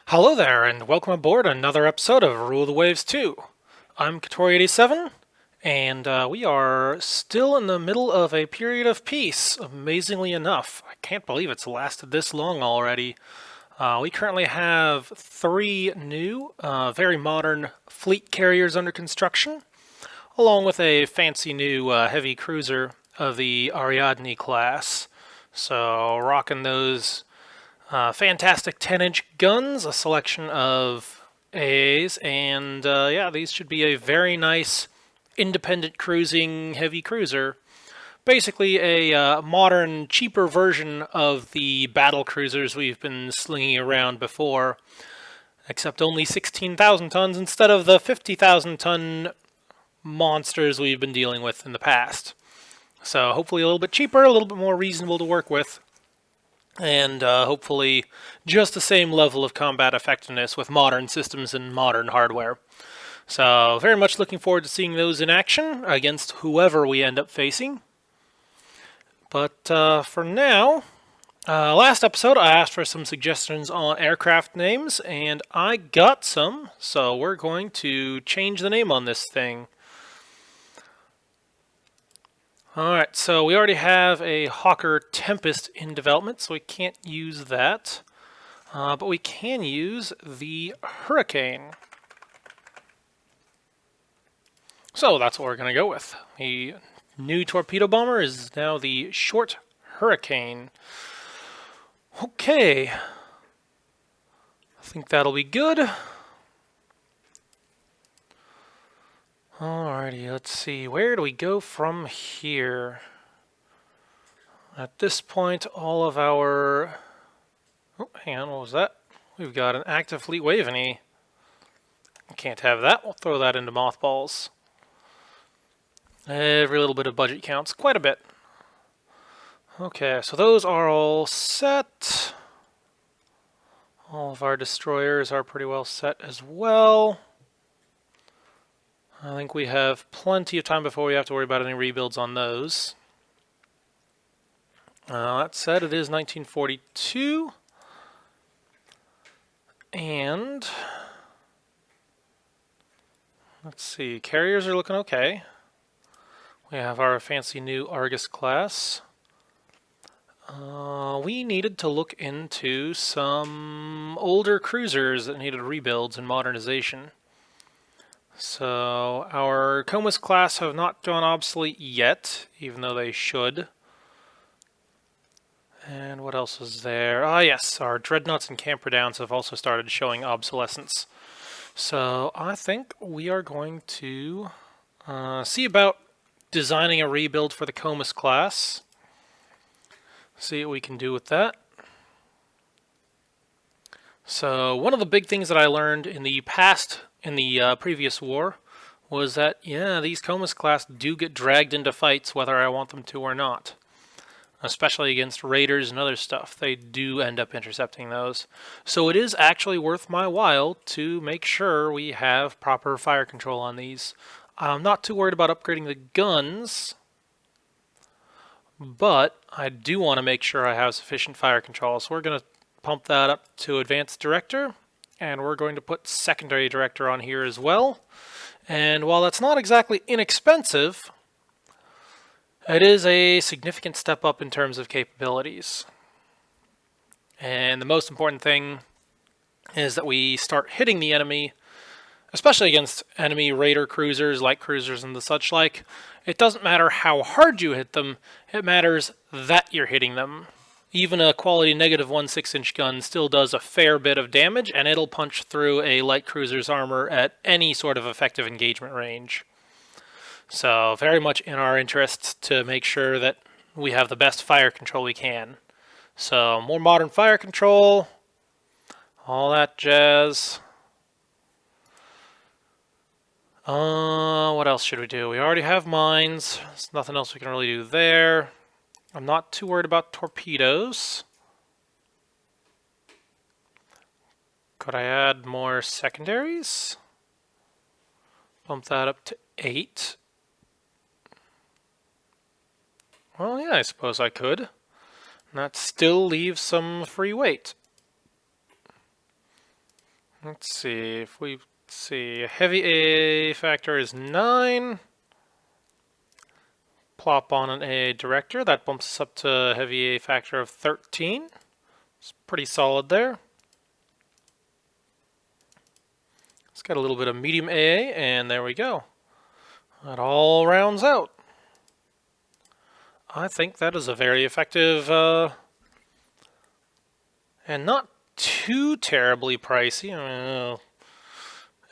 Hello there, and welcome aboard another episode of Rule the Waves 2. I'm Katori87, and we are still in the middle of a period of peace, amazingly enough. I can't believe it's lasted this long already. We currently have three new, very modern fleet carriers under construction, along with a fancy new heavy cruiser of the Ariadne class. So, rocking those fantastic 10-inch guns, a selection of AAs, and yeah, these should be a very nice independent cruising heavy cruiser. Basically, a modern, cheaper version of the battle cruisers we've been slinging around before, except only 16,000 tons instead of the 50,000 ton monsters we've been dealing with in the past. So, hopefully, a little bit cheaper, a little bit more reasonable to work with, and hopefully just the same level of combat effectiveness with modern systems and modern hardware. So, very much looking forward to seeing those in action against whoever we end up facing. But for now, last episode I asked for some suggestions on aircraft names, and I got some, so we're going to change the name on this thing. Alright, so we already have a Hawker Tempest in development, so we can't use that. But we can use the Hurricane. So that's what we're going to go with. The new torpedo bomber is now the Short Hurricane. Okay. I think that'll be good. Alrighty, let's see. Where do we go from here? At this point, all of our... Oh, hang on, what was that? We've got an active fleet Waveney. Can't have that. We'll throw that into mothballs. Every little bit of budget counts quite a bit. Okay, so those are all set. All of our destroyers are pretty well set as well. I think we have plenty of time before we have to worry about any rebuilds on those. That said, it is 1942. And let's see, carriers are looking okay. We have our fancy new Argus class. We needed to look into some older cruisers that needed rebuilds and modernization. So our Comus class have not gone obsolete yet, even though they should. And what else is there? Ah, yes, our Dreadnoughts and Camperdowns have also started showing obsolescence. So I think we are going to see about designing a rebuild for the Comus class. See what we can do with that. So one of the big things that I learned in the past, in the previous war, was that, yeah, these Comus class do get dragged into fights whether I want them to or not. Especially against raiders and other stuff. They do end up intercepting those. So it is actually worth my while to make sure we have proper fire control on these. I'm not too worried about upgrading the guns, but I do want to make sure I have sufficient fire control. So we're going to pump that up to Advanced Director, and we're going to put Secondary Director on here as well. And while that's not exactly inexpensive, it is a significant step up in terms of capabilities. And the most important thing is that we start hitting the enemy, especially against enemy raider cruisers, light cruisers, and the such like. It doesn't matter how hard you hit them, it matters that you're hitting them. Even a quality negative 1 6-inch gun still does a fair bit of damage, and it'll punch through a light cruiser's armor at any sort of effective engagement range. So very much in our interests to make sure that we have the best fire control we can. So more modern fire control, all that jazz. What else should we do? We already have mines. There's nothing else we can really do there. I'm not too worried about torpedoes. Could I add more secondaries? Bump that up to 8. Well, yeah, I suppose I could. And that still leaves some free weight. Let's see, if we see, heavy AA factor is 9. Plop on an AA director, that bumps us up to heavy AA factor of 13. It's pretty solid there. Let's get a little bit of medium AA, and there we go. That all rounds out. I think that is a very effective and not too terribly pricey.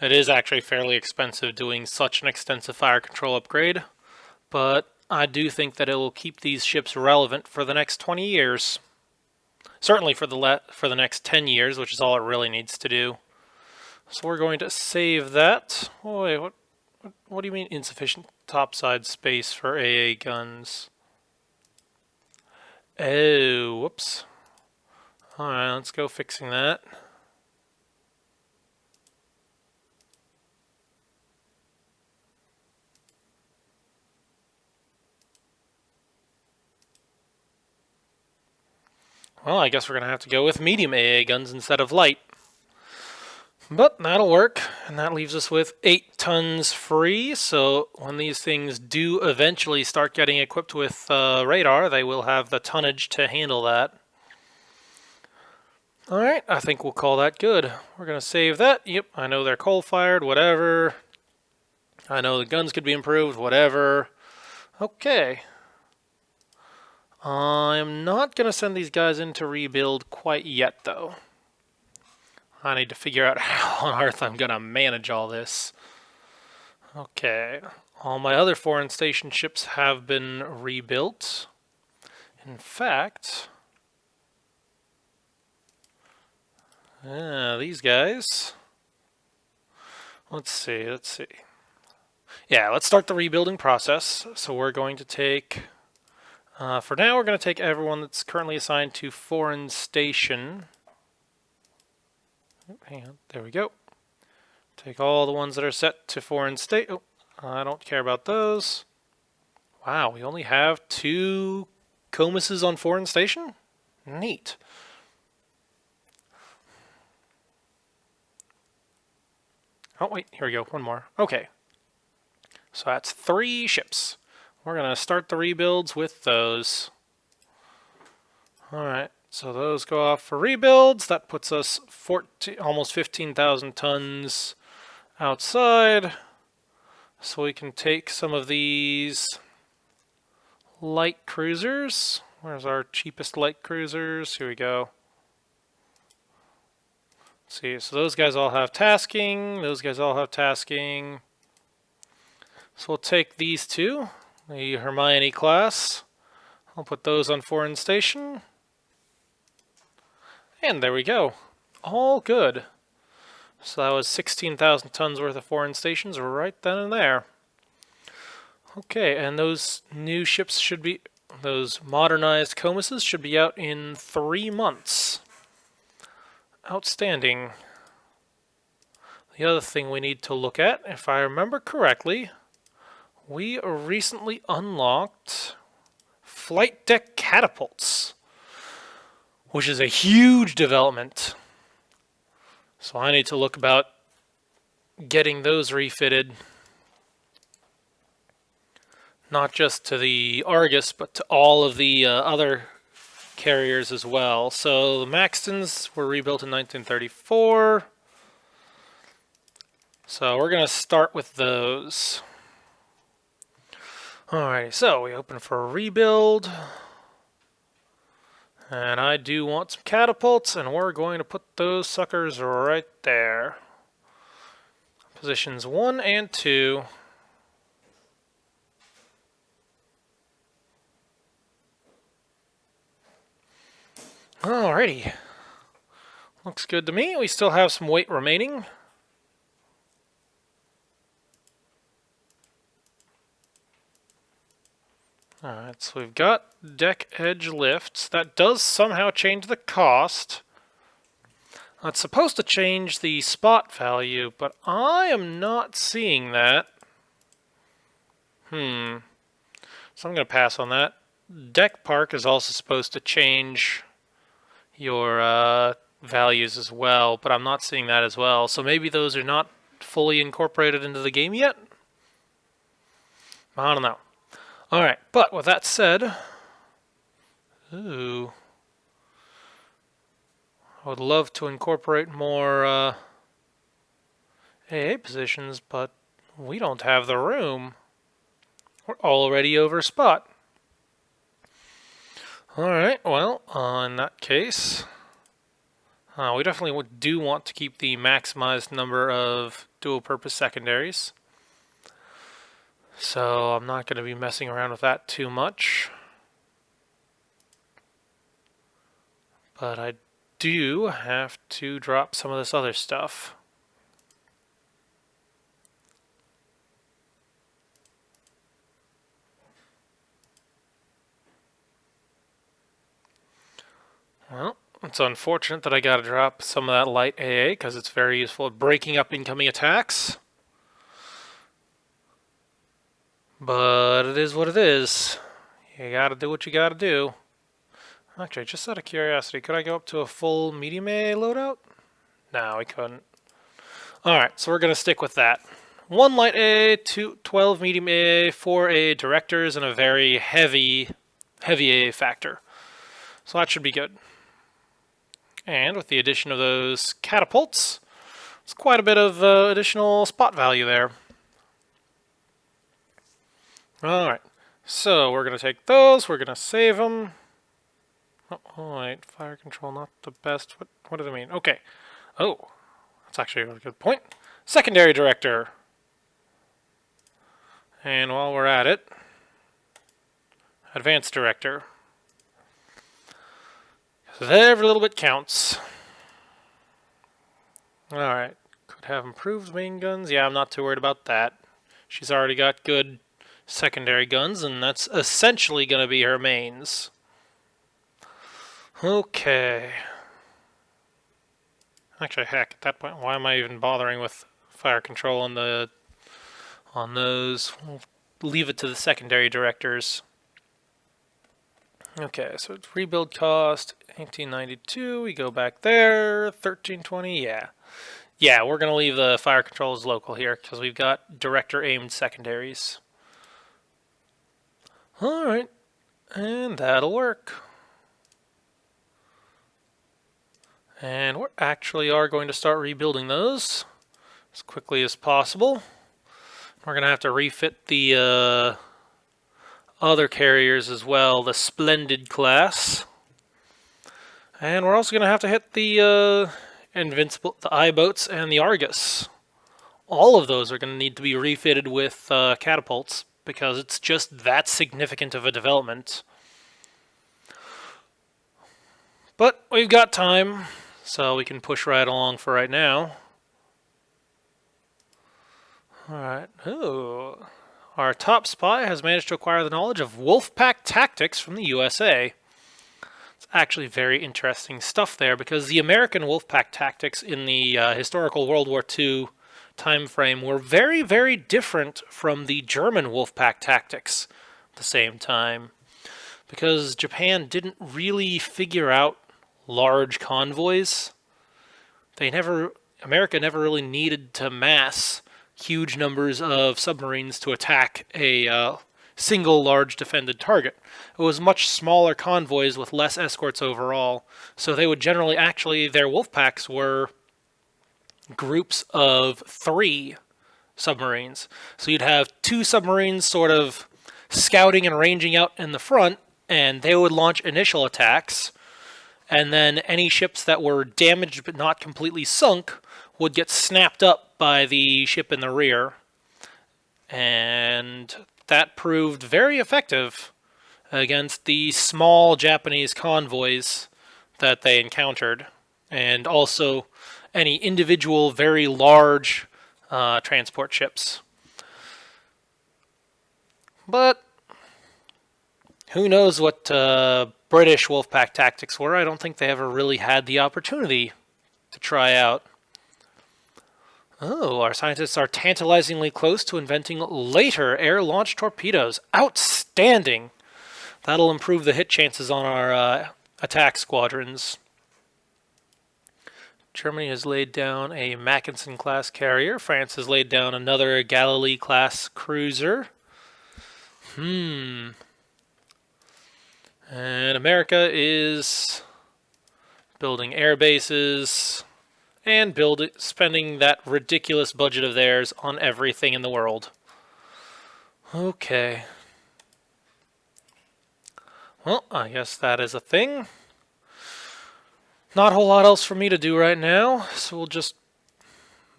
It is actually fairly expensive doing such an extensive fire control upgrade, but I do think that it will keep these ships relevant for the next 20 years. Certainly for the next 10 years, which is all it really needs to do. So we're going to save that. Oh, wait, what do you mean insufficient topside space for AA guns? Oh, whoops. Alright, let's go fixing that. Well, I guess we're going to have to go with medium AA guns instead of light. But that'll work, and that leaves us with 8 tons free, so when these things do eventually start getting equipped with radar, they will have the tonnage to handle that. Alright, I think we'll call that good. We're going to save that. Yep, I know they're coal-fired, whatever. I know the guns could be improved, whatever. Okay. I'm not going to send these guys in to rebuild quite yet, though. I need to figure out how on earth I'm going to manage all this. Okay, all my other foreign station ships have been rebuilt. In fact, these guys. Let's see. Yeah, let's start the rebuilding process. So we're going to take, for now, we're going to take everyone that's currently assigned to foreign station. Hang on, there we go. Take all the ones that are set to foreign state. Oh, I don't care about those. Wow, we only have 2 Comuses on foreign station? Neat. Oh, wait, here we go, one more. Okay. So that's 3 ships. We're going to start the rebuilds with those. Alright, so those go off for rebuilds. That puts us almost 15,000 tons outside. So we can take some of these light cruisers. Where's our cheapest light cruisers? Here we go. Let's see, so those guys all have tasking. Those guys all have tasking. So we'll take these 2, the Hermione class. I'll put those on foreign station. And there we go. All good. So that was 16,000 tons worth of foreign stations right then and there. Okay, and those new ships should be, those modernized Comuses should be out in 3 months. Outstanding. The other thing we need to look at, if I remember correctly, we recently unlocked flight deck catapults, which is a huge development. So I need to look about getting those refitted, not just to the Argus, but to all of the other carriers as well. So the Maxtons were rebuilt in 1934. So we're going to start with those. Alright, so we open for a rebuild. And I do want some catapults, and we're going to put those suckers right there. Positions 1 and 2. Alrighty. Looks good to me. We still have some weight remaining. Alright, so we've got deck edge lifts. That does somehow change the cost. It's supposed to change the spot value, but I am not seeing that. So I'm going to pass on that. Deck park is also supposed to change your values as well, but I'm not seeing that as well. So maybe those are not fully incorporated into the game yet? I don't know. Alright, but with that said, ooh, I would love to incorporate more AA positions, but we don't have the room. We're already over spot. Alright, well, in that case, we definitely do want to keep the maximized number of dual-purpose secondaries. So I'm not going to be messing around with that too much. But I do have to drop some of this other stuff. Well, it's unfortunate that I gotta drop some of that light AA because it's very useful at breaking up incoming attacks. But it is what it is. You gotta do what you gotta do. Actually, just out of curiosity, could I go up to a full medium AA loadout? No, we couldn't. Alright, so we're gonna stick with that. 1 light AA, 12 medium AA, 4 AA directors, and a very heavy AA factor. So that should be good. And with the addition of those catapults, it's quite a bit of additional spot value there. Alright, so we're going to take those, we're going to save them. Oh, wait, fire control, not the best. What did I mean? Okay. Oh, that's actually a really good point. Secondary director. And while we're at it, advanced director. So every little bit counts. Alright, could have improved main guns. Yeah, I'm not too worried about that. She's already got good secondary guns, and that's essentially going to be her mains. Okay. Actually, heck, at that point, why am I even bothering with fire control on those? We'll leave it to the secondary directors. Okay, so it's rebuild cost 1892. We go back there, 1320. Yeah, we're gonna leave the fire controls local here because we've got director aimed secondaries. All right, and that'll work. And we actually are going to start rebuilding those as quickly as possible. We're going to have to refit the other carriers as well, the Splendid class. And we're also going to have to hit the Invincible, the I-boats, and the Argus. All of those are going to need to be refitted with catapults because it's just that significant of a development. But we've got time, so we can push right along for right now. Alright, ooh. Our top spy has managed to acquire the knowledge of Wolfpack tactics from the USA. It's actually very interesting stuff there because the American Wolfpack tactics in the historical World War II time frame were very, very different from the German Wolfpack tactics at the same time. Because Japan didn't really figure out large convoys. America never really needed to mass huge numbers of submarines to attack a single large defended target. It was much smaller convoys with less escorts overall, so they would generally their wolf packs were groups of 3 submarines. So you'd have 2 submarines sort of scouting and ranging out in the front, and they would launch initial attacks, and then any ships that were damaged but not completely sunk would get snapped up by the ship in the rear. And that proved very effective against the small Japanese convoys that they encountered, and also any individual very large transport ships. But who knows what British Wolfpack tactics were? I don't think they ever really had the opportunity to try out. Oh, our scientists are tantalizingly close to inventing later air-launched torpedoes. Outstanding! That'll improve the hit chances on our attack squadrons. Germany has laid down a Mackinson-class carrier. France has laid down another Galilee-class cruiser. And America is building air bases and spending that ridiculous budget of theirs on everything in the world. Okay. Well, I guess that is a thing. Not a whole lot else for me to do right now, so we'll just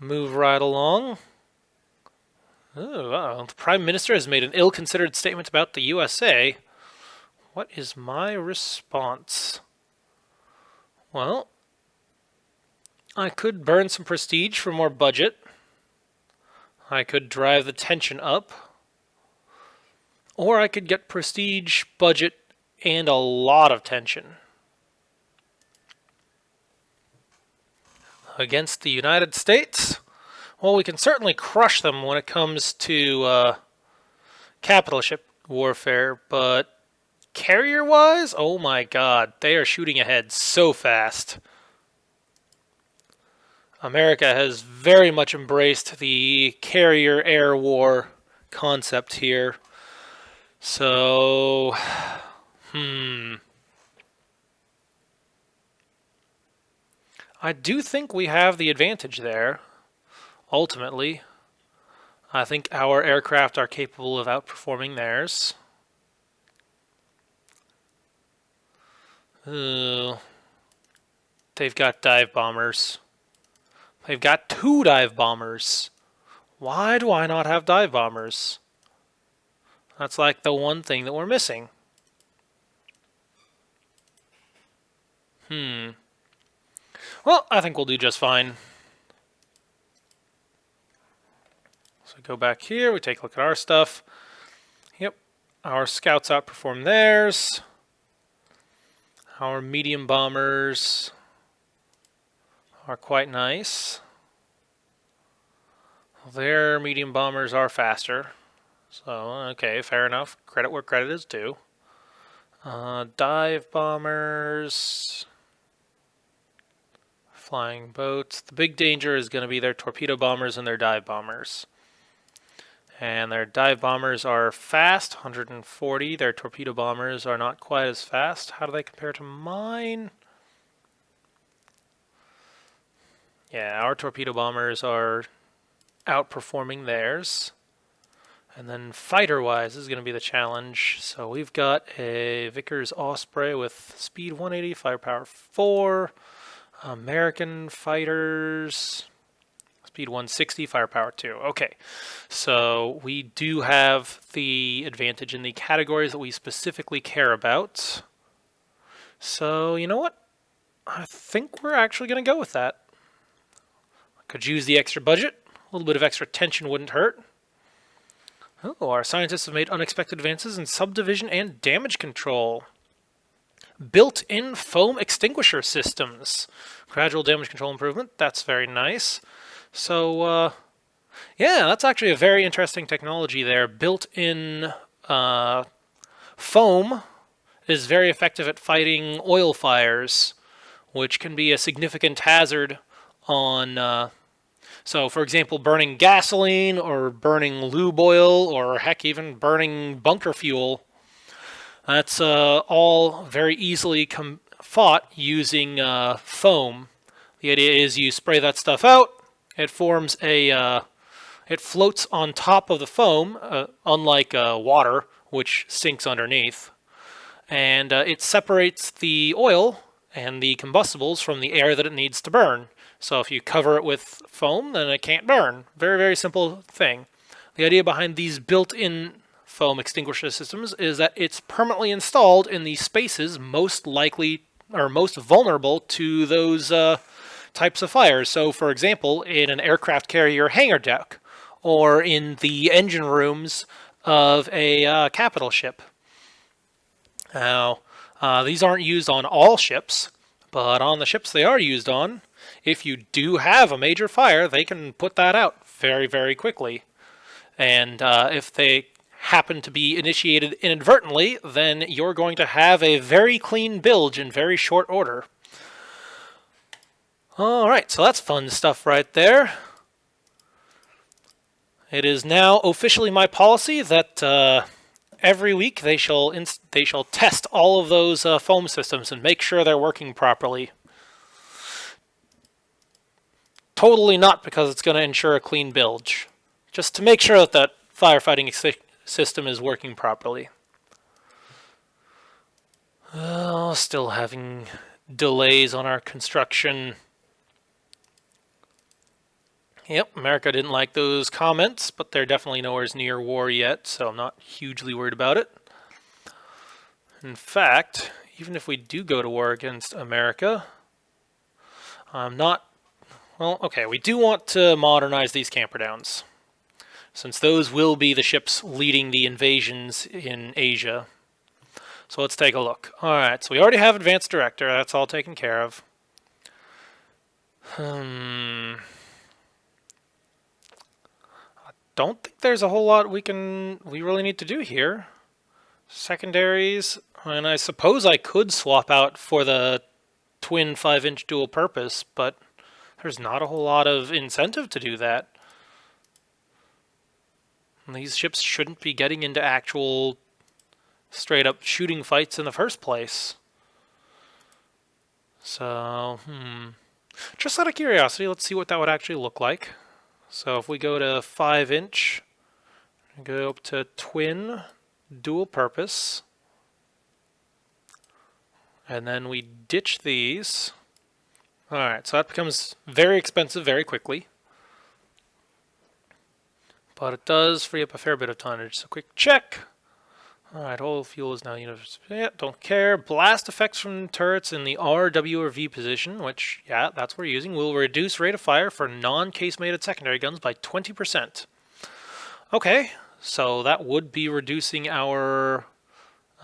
move right along. Oh, wow. The Prime Minister has made an ill-considered statement about the USA. What is my response? Well, I could burn some prestige for more budget. I could drive the tension up. Or I could get prestige, budget, and a lot of tension. Against the United States? Well, we can certainly crush them when it comes to capital ship warfare, but carrier-wise, oh my god, they are shooting ahead so fast. America has very much embraced the carrier air war concept here. So, I do think we have the advantage there, ultimately. I think our aircraft are capable of outperforming theirs. They've got dive bombers. They've got 2 dive bombers. Why do I not have dive bombers? That's like the one thing that we're missing. Well, I think we'll do just fine. So go back here, we take a look at our stuff. Yep, our scouts outperform theirs. Our medium bombers are quite nice. Their medium bombers are faster. So, okay, fair enough. Credit where credit is due. Dive bombers. Flying boats. The big danger is going to be their torpedo bombers and their dive bombers. And their dive bombers are fast, 140. Their torpedo bombers are not quite as fast. How do they compare to mine? Yeah, our torpedo bombers are outperforming theirs. And then fighter-wise, this is going to be the challenge. So we've got a Vickers Osprey with speed 180, firepower 4. American fighters, speed 160, firepower 2. Okay, so we do have the advantage in the categories that we specifically care about. So, you know what? I think we're actually going to go with that. Could use the extra budget. A little bit of extra tension wouldn't hurt. Oh, our scientists have made unexpected advances in subdivision and damage control. Built-in foam extinguisher systems. Gradual damage control improvement. That's very nice. So, yeah, that's actually a very interesting technology there. Built-in foam is very effective at fighting oil fires, which can be a significant hazard on... So, for example, burning gasoline or burning lube oil or, heck, even burning bunker fuel. That's all very easily fought using foam. The idea is you spray that stuff out. It forms it floats on top of the foam, unlike water, which sinks underneath. And it separates the oil and the combustibles from the air that it needs to burn. So if you cover it with foam, then it can't burn. Very, very simple thing. The idea behind these built-in foam extinguisher systems is that it's permanently installed in the spaces most likely or most vulnerable to those types of fires. So, for example, in an aircraft carrier hangar deck or in the engine rooms of a capital ship. Now, these aren't used on all ships, but on the ships they are used on, if you do have a major fire, they can put that out very, very quickly. And if they happen to be initiated inadvertently, then you're going to have a very clean bilge in very short order. Alright, so that's fun stuff right there. It is now officially my policy that every week they shall test all of those foam systems and make sure they're working properly. Totally not because it's going to ensure a clean bilge. Just to make sure that that firefighting system is working properly. Still having delays on our construction. Yep, America didn't like those comments, but they're definitely nowhere near war yet, so I'm not hugely worried about it. In fact, even if we do go to war against America, I'm not... Well, okay, we do want to modernize these camperdowns, since those will be the ships leading the invasions in Asia. So let's take a look. Alright, so we already have Advanced Director. That's all taken care of. I don't think there's a whole lot we really need to do here. Secondaries, and I suppose I could swap out for the twin 5-inch dual purpose, but there's not a whole lot of incentive to do that. And these ships shouldn't be getting into actual straight up shooting fights in the first place. So, just out of curiosity, let's see what that would actually look like. So if we go to 5-inch, go up to twin dual purpose, and then we ditch these. Alright, so that becomes very expensive very quickly. But it does free up a fair bit of tonnage. So quick check. Alright, all fuel is now don't care. Blast effects from turrets in the R, W, or V position, which, yeah, that's what we're using, will reduce rate of fire for non-case-mated secondary guns by 20%. Okay, so that would be reducing our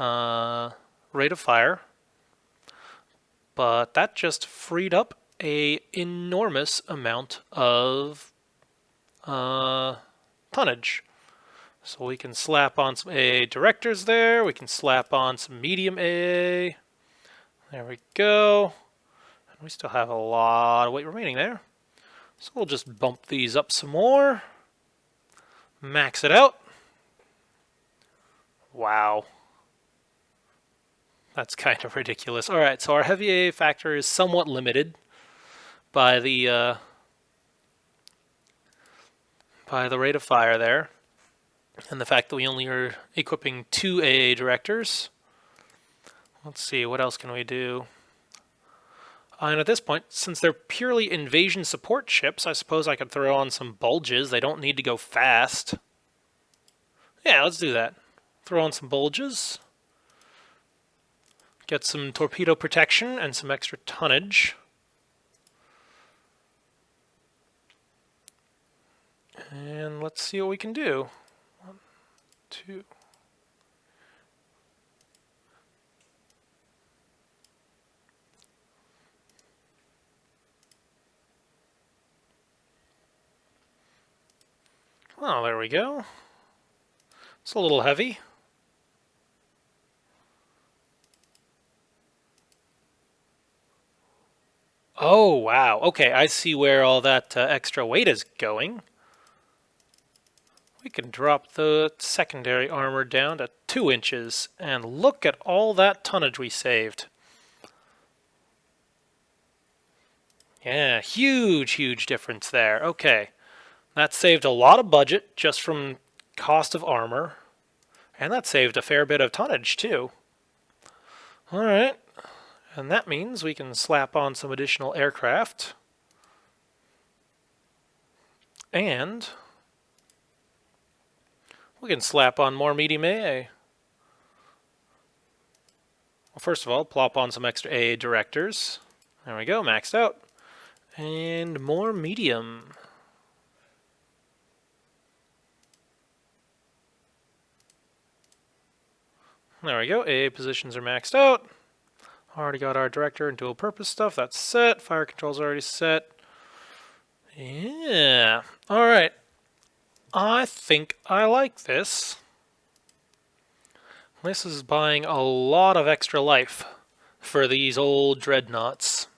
rate of fire. But that just freed up an enormous amount of tonnage. So we can slap on some AA directors there. We can slap on some medium AA. There we go. And we still have a lot of weight remaining there. So we'll just bump these up some more. Max it out. Wow. That's kind of ridiculous. Alright, so our heavy AA factor is somewhat limited by the rate of fire there. And the fact that we only are equipping 2 AA directors. Let's see, what else can we do? And at this point, since they're purely invasion support ships, I suppose I could throw on some bulges. They don't need to go fast. Yeah, let's do that. Throw on some bulges. Get some torpedo protection and some extra tonnage. And let's see what we can do. 1, 2. Oh, there we go. It's a little heavy. Oh, wow. Okay, I see where all that extra weight is going. We can drop the secondary armor down to 2 inches, and look at all that tonnage we saved. Yeah, huge, huge difference there. Okay, that saved a lot of budget just from cost of armor, and that saved a fair bit of tonnage too. Alright, and that means we can slap on some additional aircraft, and we can slap on more medium AA. Well, first of all, plop on some extra AA directors. There we go, maxed out. And more medium. There we go, AA positions are maxed out. Already got our director and dual purpose stuff, that's set. Fire control's already set. Yeah, alright. I think I like this. This is buying a lot of extra life for these old dreadnoughts.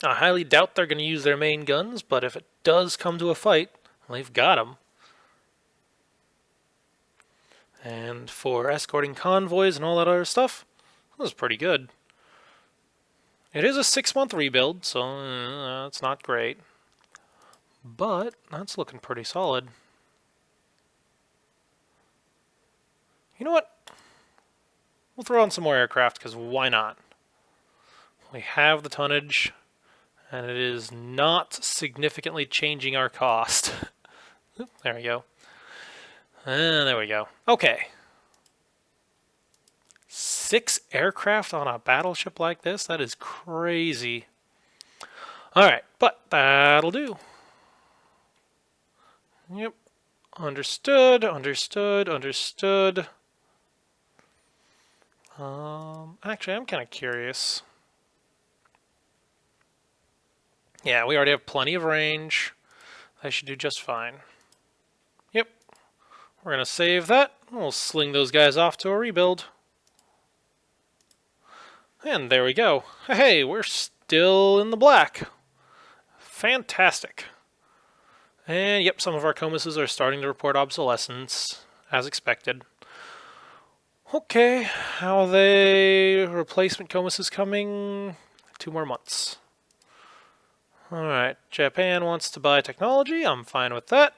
I highly doubt they're going to use their main guns, but if it does come to a fight, they've got them. And for escorting convoys and all that other stuff, this is pretty good. It is a 6-month rebuild, so it's not great. But that's looking pretty solid. You know what? We'll throw on some more aircraft, because why not? We have the tonnage, and it is not significantly changing our cost. There we go. And there we go. Okay. 6 aircraft on a battleship like this? That is crazy. Alright, but that'll do. Yep. Understood, understood, understood. Actually, I'm kind of curious. Yeah, we already have plenty of range. I should do just fine. Yep. We're going to save that. We'll sling those guys off to a rebuild. And there we go. Hey, we're still in the black. Fantastic. And yep, some of our comuses are starting to report obsolescence, as expected. Okay, how are they? Replacement comuses coming? 2 more months. Alright, Japan wants to buy technology. I'm fine with that.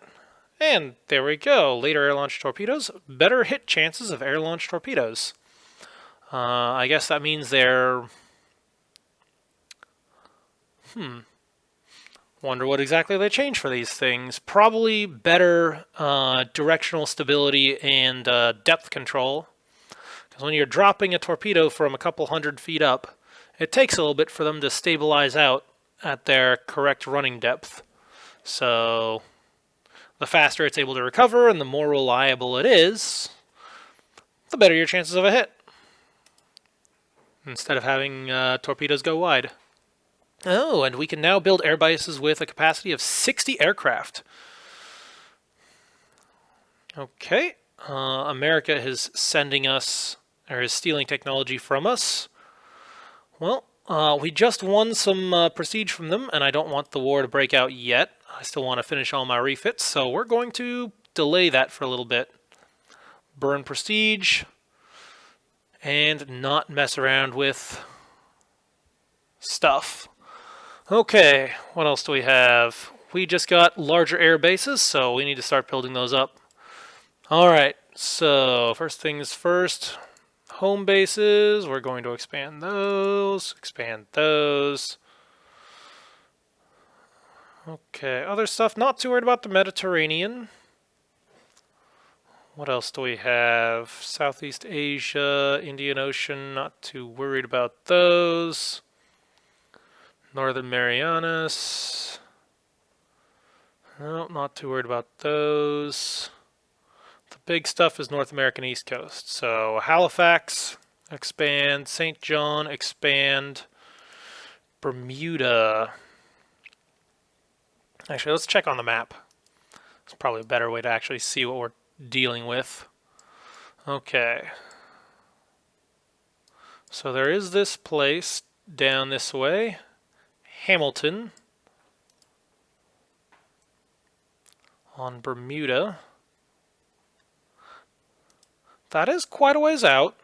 And there we go. Later air-launched torpedoes. Better hit chances of air-launched torpedoes. I guess that means they're... Wonder what exactly they changed for these things. Probably better directional stability and depth control. Because when you're dropping a torpedo from a couple 100 feet up, it takes a little bit for them to stabilize out at their correct running depth. So the faster it's able to recover and the more reliable it is, the better your chances of a hit. Instead of having torpedoes go wide. Oh, and we can now build air bases with a capacity of 60 aircraft. Okay. America is sending us, or is stealing technology from us. Well, we just won some prestige from them, and I don't want the war to break out yet. I still want to finish all my refits, so we're going to delay that for a little bit. Burn prestige, and not mess around with stuff. Okay, what else do we have? We just got larger air bases, so we need to start building those up. Alright, so first things first. Home bases, we're going to expand those, expand those. Okay, other stuff, not too worried about the Mediterranean. What else do we have? Southeast Asia, Indian Ocean, not too worried about those. Northern Marianas. No, not too worried about those. The big stuff is North American East Coast. So Halifax, expand. St. John, expand. Bermuda. Actually, let's check on the map. It's probably a better way to actually see what we're dealing with. Okay. So there is this place down this way. Hamilton. On Bermuda. That is quite a ways out.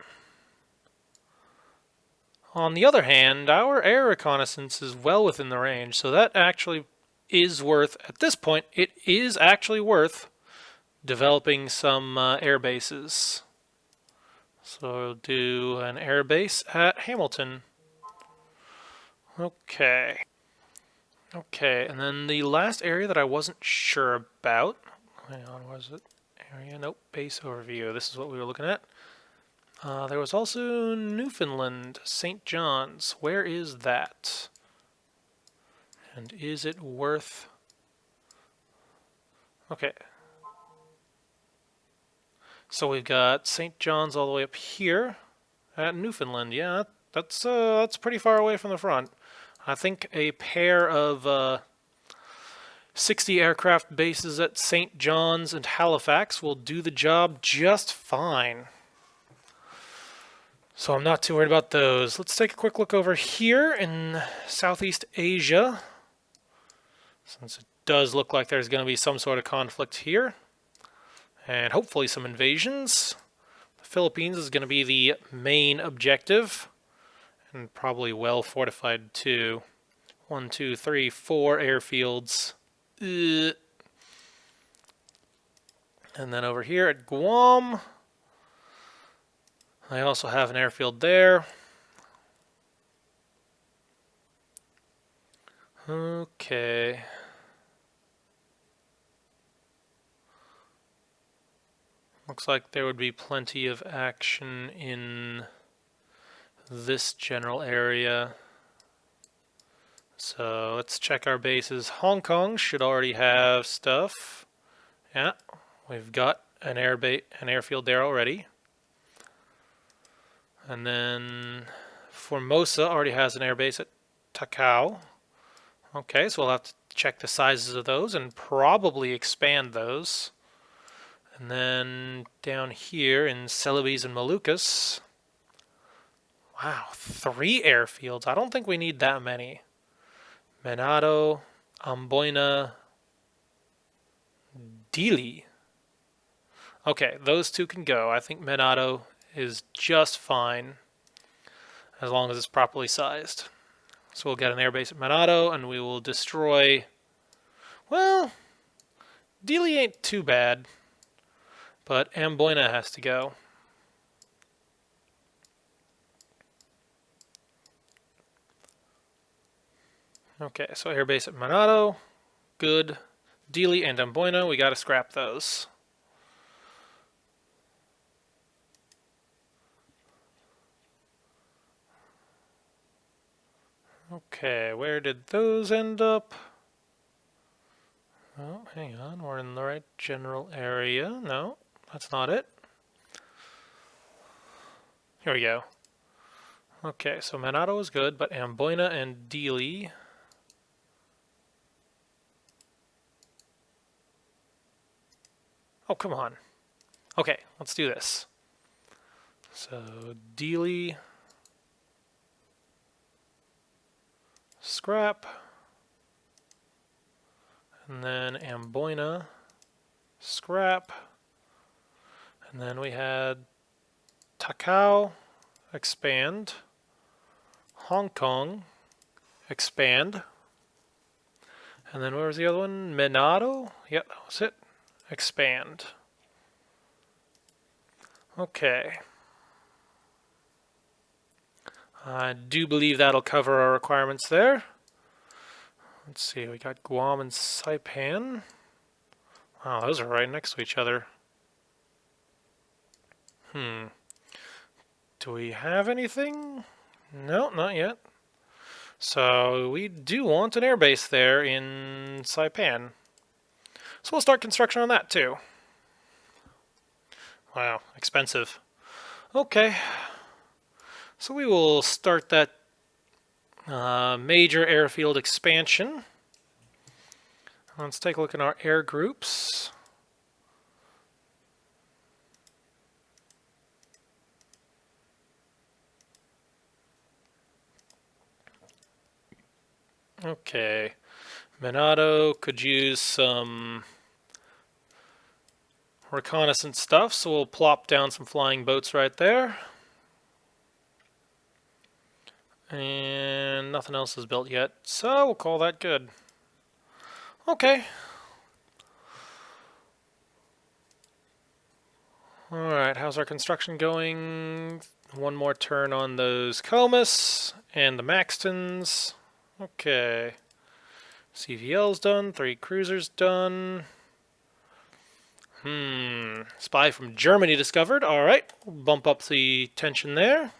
On the other hand, our air reconnaissance is well within the range, so that actually is worth, at this point, it is actually worth developing some air bases. So we'll do an air base at Hamilton. Okay. Okay, and then the last area that I wasn't sure about. Hang on, was it? Area? Nope, base overview. This is what we were looking at. There was also Newfoundland, St. John's. Where is that? And is it worth... Okay. So we've got St. John's all the way up here at Newfoundland. Yeah, that's pretty far away from the front. I think a pair of 60 aircraft bases at St. John's and Halifax will do the job just fine. So I'm not too worried about those. Let's take a quick look over here in Southeast Asia, since it does look like there's going to be some sort of conflict here, and hopefully some invasions. The Philippines is going to be the main objective, and probably well fortified too. 1, 2, 3, 4 airfields. Ugh. And then over here at Guam, I also have an airfield there. Okay. Looks like there would be plenty of action in this general area. So let's check our bases. Hong Kong should already have stuff. Yeah, we've got an airfield there already. And then Formosa already has an airbase at Takao. Okay, so we'll have to check the sizes of those and probably expand those. And then down here in Celebes and Moluccas. Wow, 3 airfields. I don't think we need that many. Manado, Amboina, Dili. Okay, those 2 can go. I think Manado is just fine as long as it's properly sized. So we'll get an airbase at Manado and we will destroy... Well, Dili ain't too bad, but Amboina has to go. Okay, so airbase at Manado, good. Dili and Amboina, we gotta scrap those. Okay, where did those end up? Oh, hang on, we're in the right general area. No, that's not it. Here we go. Okay, so Manado is good, but Amboina and Dili... Oh, come on. Okay, let's do this. So, Dili... Scrap. And then Amboina. Scrap. And then we had Takao. Expand. Hong Kong. Expand. And then where was the other one? Manado? Yep, that was it. Expand. Okay. I do believe that'll cover our requirements there. Let's see, we got Guam and Saipan. Wow, those are right next to each other. Do we have anything? No, not yet. So we do want an airbase there in Saipan. So we'll start construction on that too. Wow, expensive. Okay. So we will start that major airfield expansion. Let's take a look at our air groups. Okay, Manado could use some reconnaissance stuff, so we'll plop down some flying boats right there. And nothing else is built yet, so we'll call that good. Okay. Alright, how's our construction going? One more turn on those Comus and the Maxtons. Okay. CVL's done, 3 cruisers done. Spy from Germany discovered. Alright, we'll bump up the tension there.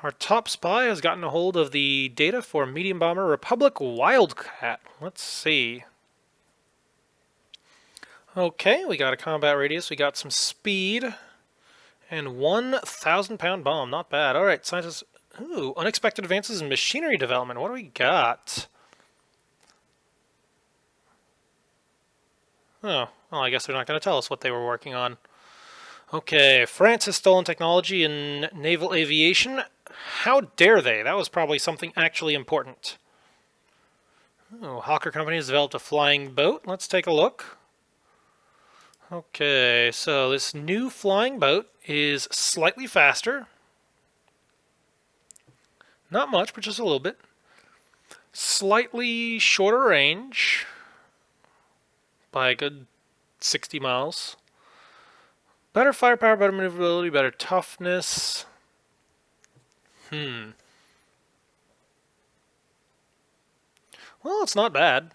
Our top spy has gotten a hold of the data for medium bomber Republic Wildcat. Let's see. Okay, we got a combat radius, we got some speed, and 1,000-pound bomb. Not bad. Alright, scientists... Ooh, unexpected advances in machinery development. What do we got? Oh, well, I guess they're not going to tell us what they were working on. Okay, France has stolen technology in naval aviation. How dare they? That was probably something actually important. Oh, Hawker Company has developed a flying boat. Let's take a look. Okay, so this new flying boat is slightly faster. Not much, but just a little bit. Slightly shorter range by a good 60 miles. Better firepower, better maneuverability, better toughness. Well, it's not bad.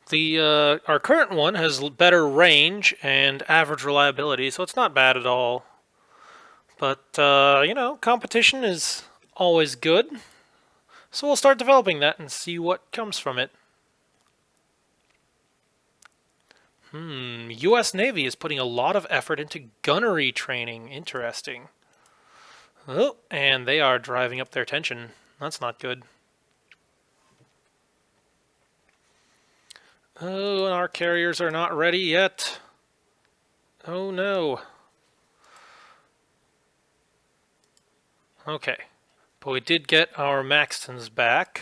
The our current one has better range and average reliability, so it's not bad at all. But you know, competition is always good. So we'll start developing that and see what comes from it. U.S. Navy is putting a lot of effort into gunnery training. Interesting. Oh, and they are driving up their tension. That's not good. Oh, and our carriers are not ready yet. Oh no. Okay. But we did get our Maxtons back.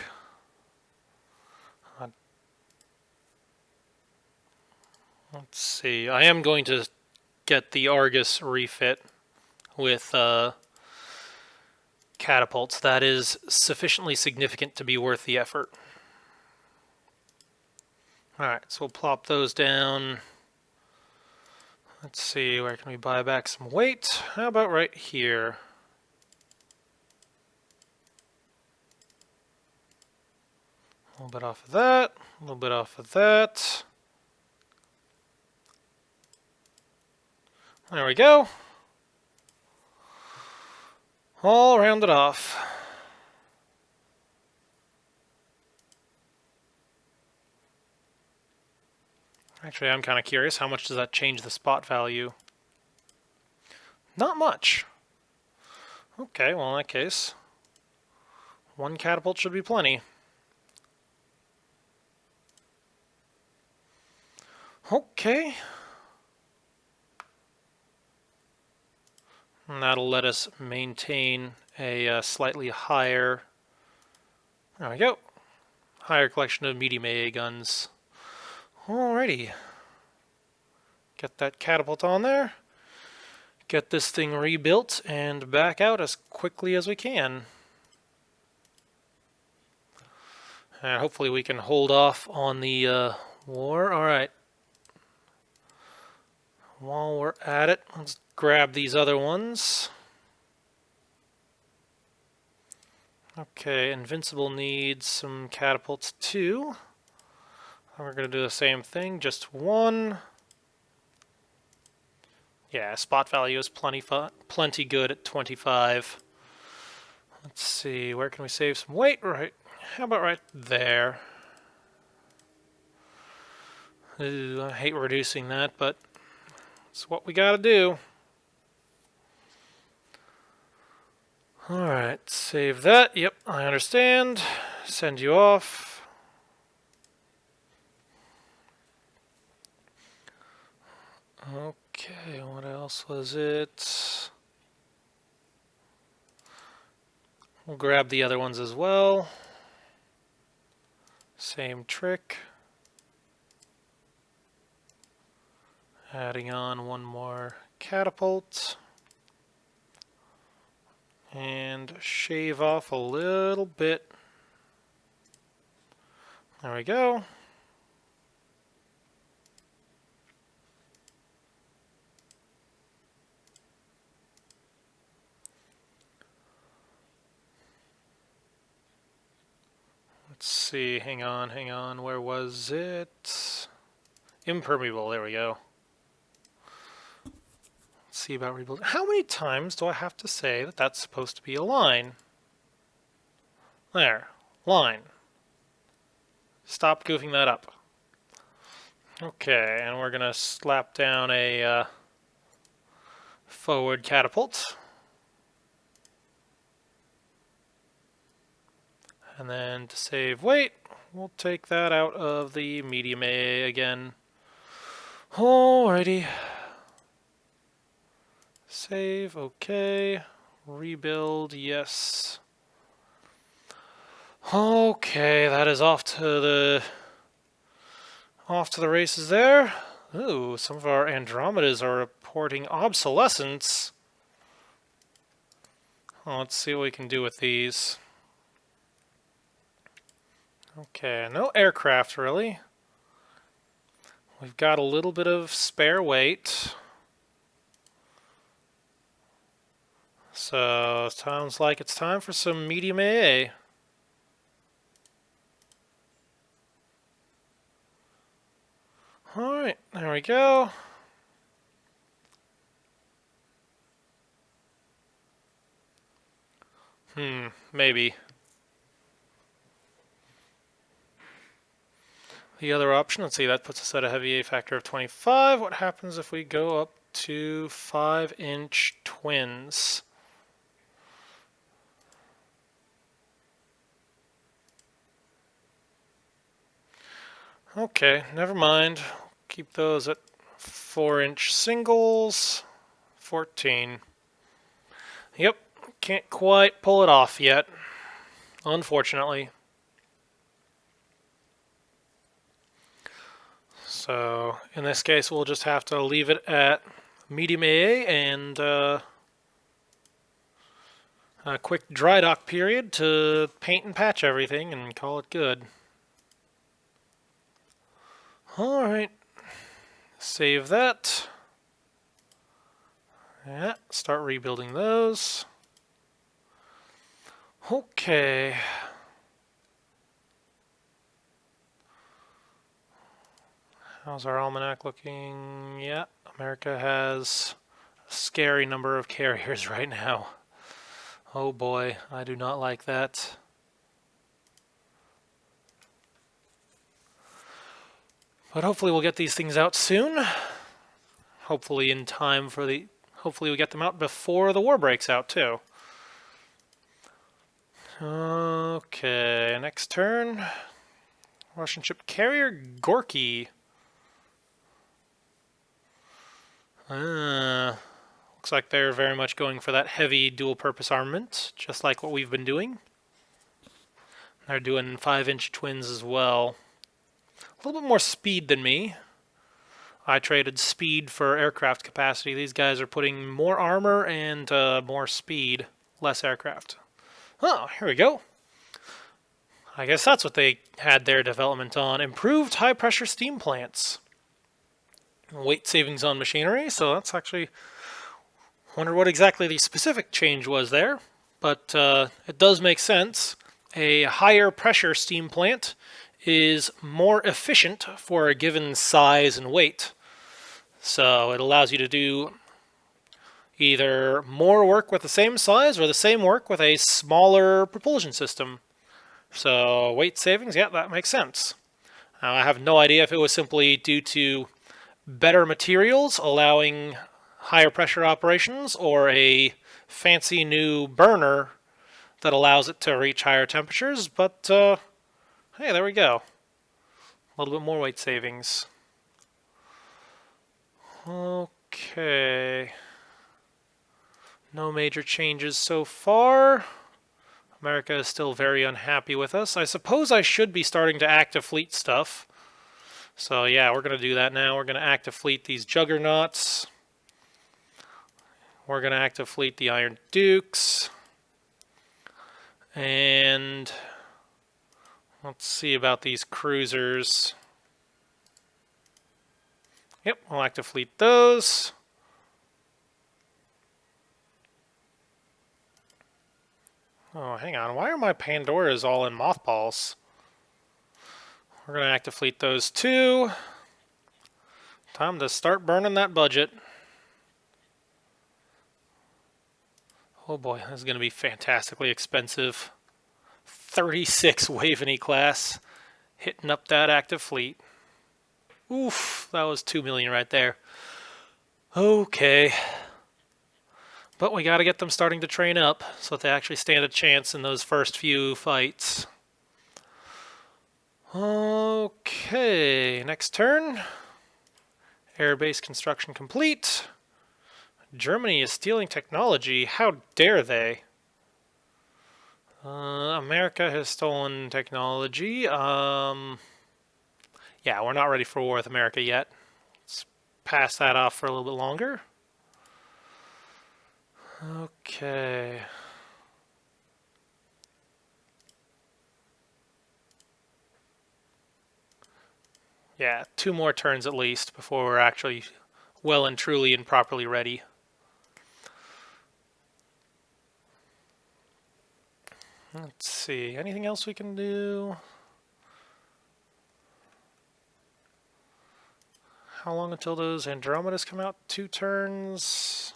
Let's see. I am going to get the Argus refit with catapults. That is sufficiently significant to be worth the effort. Alright, so we'll plop those down. Let's see, where can we buy back some weight? How about right here? A little bit off of that, a little bit off of that. There we go. All rounded off. Actually, I'm kind of curious, how much does that change the spot value? Not much. Okay, well in that case, one catapult should be plenty. Okay. And that'll let us maintain a slightly higher, there we go, higher collection of medium AA guns. Alrighty. Get that catapult on there. Get this thing rebuilt and back out as quickly as we can. And hopefully we can hold off on the war. Alright. While we're at it, let's grab these other ones. Okay, Invincible needs some catapults too. And we're going to do the same thing, just one. Yeah, spot value is plenty good at 25. Let's see, where can we save some weight? Right, how about right there? Ooh, I hate reducing that, but it's what we gotta do. Alright, save that. Yep, I understand. Send you off. Okay, what else was it? We'll grab the other ones as well. Same trick. Adding on one more catapult. And shave off a little bit. There we go. Let's see, hang on, where was it? Impermeable, there we go. Let's see about rebuilding. How many times do I have to say that that's supposed to be a line? There, line. Stop goofing that up. Okay, and we're gonna slap down a forward catapult. And then to save weight, we'll take that out of the medium A again. Alrighty. Save, okay. Rebuild, yes. Okay, that is off to the races there. Ooh, some of our Andromedas are reporting obsolescence. Oh, let's see what we can do with these. Okay, no aircraft really. We've got a little bit of spare weight. So, sounds like it's time for some medium AA. Alright, there we go. Maybe. The other option, let's see, that puts us at a heavy A factor of 25. What happens if we go up to 5-inch twins? Okay, never mind. Keep those at 4-inch singles. 14. Yep, can't quite pull it off yet, unfortunately. So, in this case, we'll just have to leave it at medium AA and a quick dry dock period to paint and patch everything and call it good. Alright, save that. Yeah, start rebuilding those. Okay. How's our almanac looking? Yeah, America has a scary number of carriers right now. Oh boy, I do not like that. But hopefully we'll get these things out soon. Hopefully in time for the... Hopefully we get them out before the war breaks out too. Okay, next turn. Russian ship carrier Gorky. Looks like they're very much going for that heavy dual-purpose armament, just like what we've been doing. They're doing 5-inch twins as well. A little bit more speed than me. I traded speed for aircraft capacity. These guys are putting more armor and more speed, less aircraft. Oh, here we go. I guess that's what they had their development on. Improved high-pressure steam plants. Weight savings on machinery, so that's actually... Wonder what exactly the specific change was there, but it does make sense. A higher pressure steam plant is more efficient for a given size and weight. So it allows you to do either more work with the same size or the same work with a smaller propulsion system. So weight savings, yeah, that makes sense. I have no idea if it was simply due to better materials allowing higher pressure operations or a fancy new burner that allows it to reach higher temperatures, but hey, there we go. A little bit more weight savings. Okay. No major changes so far. America is still very unhappy with us. I suppose I should be starting to active fleet stuff. So yeah, we're going to do that now. We're going to active fleet these juggernauts. We're going to active fleet the Iron Dukes. And let's see about these cruisers. Yep, we'll active fleet those. Oh, hang on. Why are my Pandoras all in mothballs? We're going to active fleet those too. Time to start burning that budget. Oh boy, this is going to be fantastically expensive. 36 Waveney class, hitting up that active fleet. Oof, that was 2 million right there. Okay. But we got to get them starting to train up so that they actually stand a chance in those first few fights. Okay, next turn. Airbase construction complete. Germany is stealing technology. How dare they? America has stolen technology. Yeah, we're not ready for war with America yet. Let's pass that off for a little bit longer. Okay. Yeah, 2 more turns at least before we're actually well and truly and properly ready. Let's see, anything else we can do? How long until those Andromedas come out? 2 turns?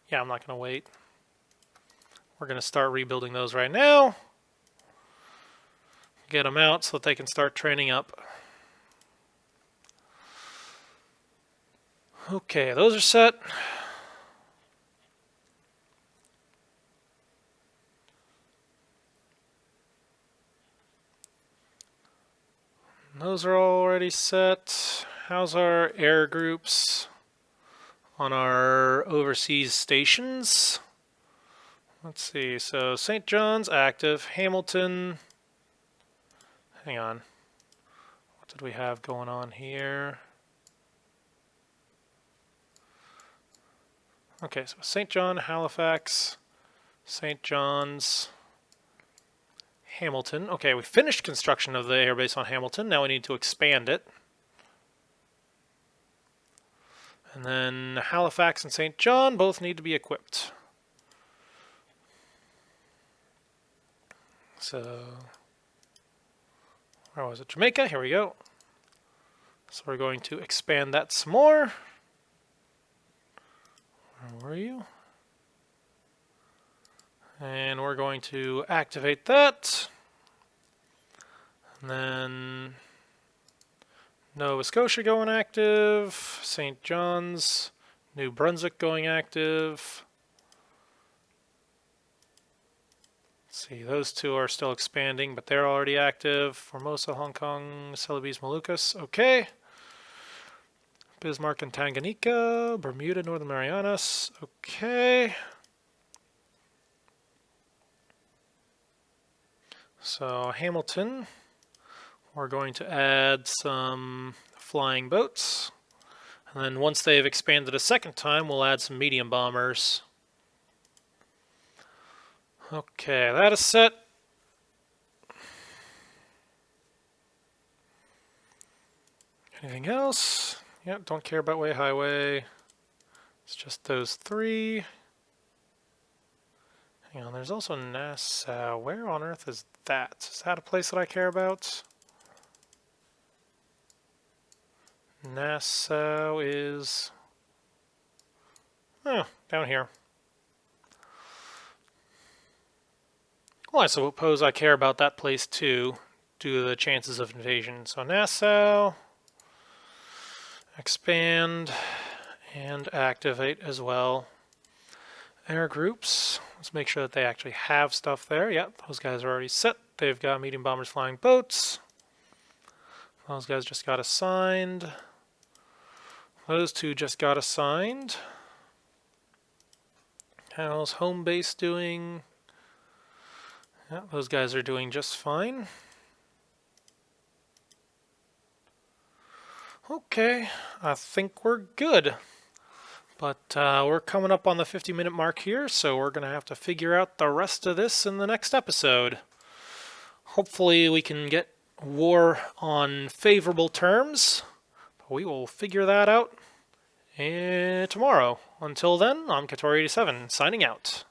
Yeah, I'm not going to wait. We're going to start rebuilding those right now. Get them out so that they can start training up. Okay, those are set. Those are already set. How's our air groups on our overseas stations? Let's see, so St. John's active, Hamilton, hang on, what did we have going on here? Okay, so St. John, Halifax, St. John's, Hamilton. Okay, we finished construction of the airbase on Hamilton, now we need to expand it. And then Halifax and St. John both need to be equipped. So, where was it? Jamaica, here we go. So we're going to expand that some more. Where were you? And we're going to activate that. And then Nova Scotia going active, St. John's, New Brunswick going active. Let's see, those 2 are still expanding, but they're already active. Formosa, Hong Kong, Celebes, Moluccas, okay. Bismarck and Tanganyika, Bermuda, Northern Marianas, okay. So Hamilton, we're going to add some flying boats. And then once they've expanded a second time, we'll add some medium bombers. Okay, that is set. Anything else? Yeah, don't care about Way Highway. It's just those 3. Hang on, there's also Nassau. Where on earth is that? Is that a place that I care about? Nassau is... oh, down here. Well, I suppose I care about that place too, due to the chances of invasion. So Nassau, expand, and activate as well. Air groups, let's make sure that they actually have stuff there. Yep, those guys are already set. They've got medium bombers flying boats. Those guys just got assigned. Those 2 just got assigned. How's home base doing? Yeah, those guys are doing just fine. Okay, I think we're good. But we're coming up on the 50-minute mark here, so we're going to have to figure out the rest of this in the next episode. Hopefully we can get war on favorable terms. But we will figure that out tomorrow. Until then, I'm Katori87, signing out.